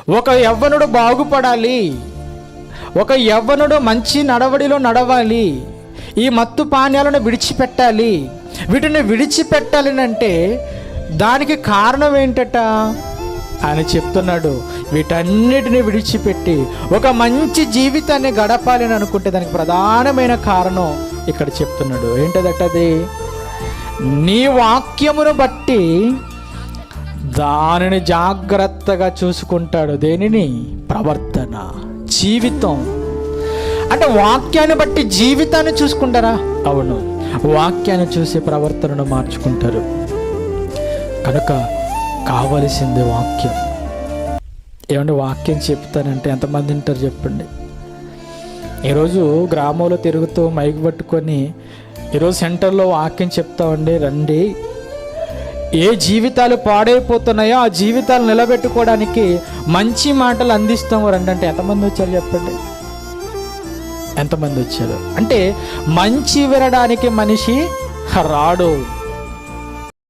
ఒక యవ్వనుడు బాగుపడాలి, ఒక యవ్వనుడు మంచి నడవడిలో నడవాలి, ఈ మత్తు పానీయాలను విడిచిపెట్టాలి, వీటిని విడిచిపెట్టాలి అంటే దానికి కారణం ఏంటట అని చెప్తున్నాడు. వీటన్నిటిని విడిచిపెట్టి ఒక మంచి జీవితాన్ని గడపాలి అని అనుకుంటే దానికి ప్రధానమైన కారణం ఇక్కడ చెప్తున్నాడు. ఏంటదట అది? నీ వాక్యమును బట్టి దానిని జాగ్రత్తగా చూసుకుంటాడు. దేనిని? ప్రవర్తన, జీవితం. అంటే వాక్యాన్ని బట్టి జీవితాన్ని చూసుకుంటారా? అవును, వాక్యాన్ని చూసి ప్రవర్తనను మార్చుకుంటారు. కనుక కావలసింది వాక్యం. ఏమంటే వాక్యం చెప్తానంటే ఎంతమంది వింటారు చెప్పండి? ఈరోజు గ్రామంలో తిరుగుతూ మైక్ పట్టుకొని ఈరోజు సెంటర్లో వాక్యం చెప్తామండి, రండి. ఏ జీవితాలు పాడైపోతున్నాయో ఆ జీవితాలు నిలబెట్టుకోవడానికి మంచి మాటలు అందిస్తాము రండి అంటే ఎంతమంది వచ్చారు చెప్పండి? ఎంతమంది వచ్చారు? అంటే మంచి వినడానికి మనిషి రాడు.